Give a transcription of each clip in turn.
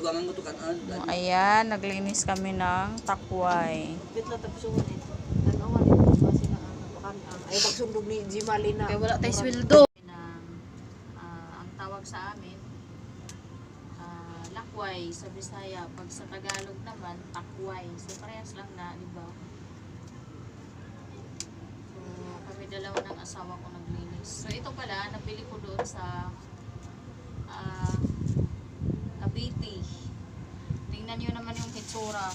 dugangan mo to kanan. Ayan, naglinis kami ng takway. Bitla tapos yung ano nga dito sa sila ay pagsundog ni Jimali na. Kaya wala tayo sweldo. Ang tawag sa amin, lakway sa Bisaya. Pag sa Tagalog naman, takway. So, parehas lang na, di ba? So, kami dalawa ng asawa ko naglinis. So, ito pala, napili ko doon sa Cavite. Tingnan nyo naman yung hitsura.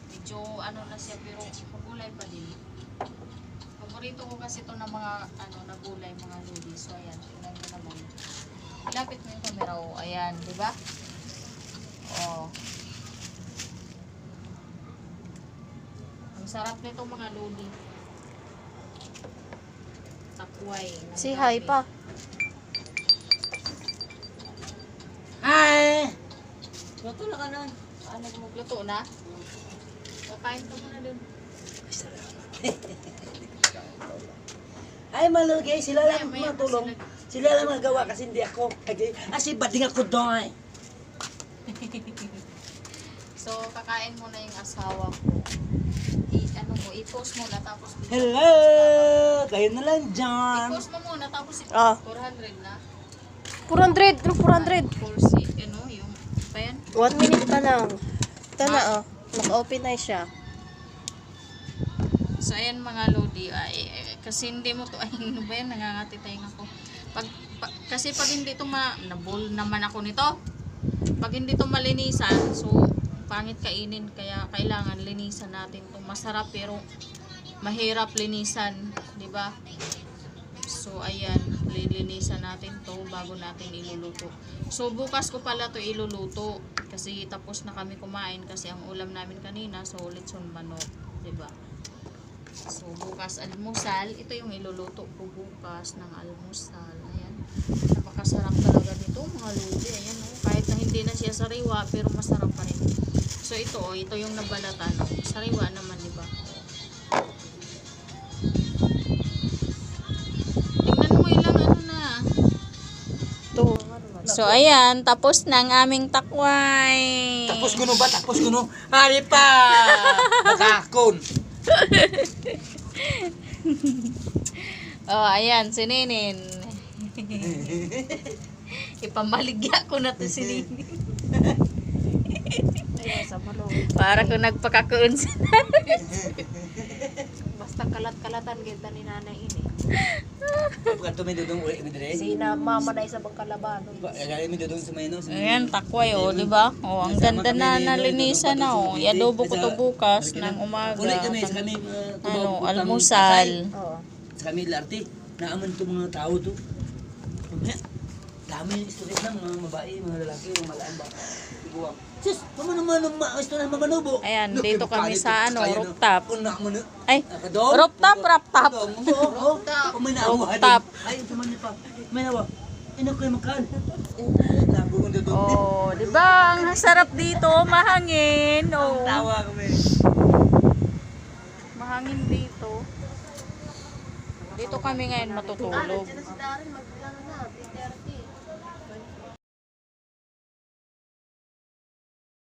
Medyo ano na siya, pero magulay pa din. Paborito ko kasi ito ng mga na gulay, mga lodi. So, ayan, tingnan nyo naman. Ilapit mo yung camera, oh. Ayan, di ba? Oh. Ang sarap nito mga lodi. Takway. Si hi pa. Hi! Luto na ka na. Ano kung magluto na? Kakain ka muna dun. Ay, malugay. Sila lang Maya-maya matulong. sila- Sila lang magawa kasi hindi ako. Kasi bading ako doon. So, kakain muna yung asawa ko. I-post muna tapos Hello! Kayo na lang dyan. i-post mo muna tapos 400 na. 400, ano 400? Kursi, yung pa yan? 1 minute pa lang. Ito na oh. Naka-open na siya. So, ayan mga lodi. Kasi hindi mo to, ano ba yan? Nangangati tayong ako. Kasi pag hindi to nabul naman ako nito. Pag hindi to malinisan, so, pangit kainin. Kaya kailangan linisan natin to. Masarap pero mahirap linisan. Diba? So, ayan. Lilinisan natin to bago natin iluluto. So, bukas ko pala to iluluto. Kasi tapos na kami kumain. Kasi ang ulam namin kanina, so, litson manok. Diba? So, bukas almusal. Ito yung iluluto ko bukas ng almusal. Ayan. Napakasarap talaga nito mga lodi. Ayan, oh. Kahit na hindi na siya sariwa, pero masarap pa rin. So, ito yung nabalatan. Oh. Sariwa naman, diba? Tingnan mo ilang na. Ito. So, ayan. Tapos na ang aming takway. Tapos kuno ba? Tapos kuno. Hari pa! Nakakon. Oh, ayan, si Ninin. Ipamaligya ko na to si Ninin. Ay, sa malo. Para kung nagpakakuun si Basta kalat-kalatan kita ni nanay ini. Pagka tumidudong ulit mo dire. Sina mama na isa bang kalaban. Agalay mo dudong sa mayno. Ayan, takway, oh, di ba? Oh, ang ganda na nalinisan na, oh. Iadobo ko to bukas ng umaga. Ulit kami sa kami. Almusal. Oo. Sa kami larte. Naaman to mga tao to. Dami yung istorya ng mga babae, mga lalaki, mga malaan ba. Iguwang. Sis, naman istorya ng mamanubo. Ayan, dito kami sa rooftop. Ay, Rooftop. rooftop. Rooftop. Ay, ito man niya pa. May nawa. Ino ko yung makan. Nabungon dito. Oh, di ba? Ang sarap dito, mahangin. Oh. Tawa kami. Mahangin dito. Dito kami ngayon matutulog.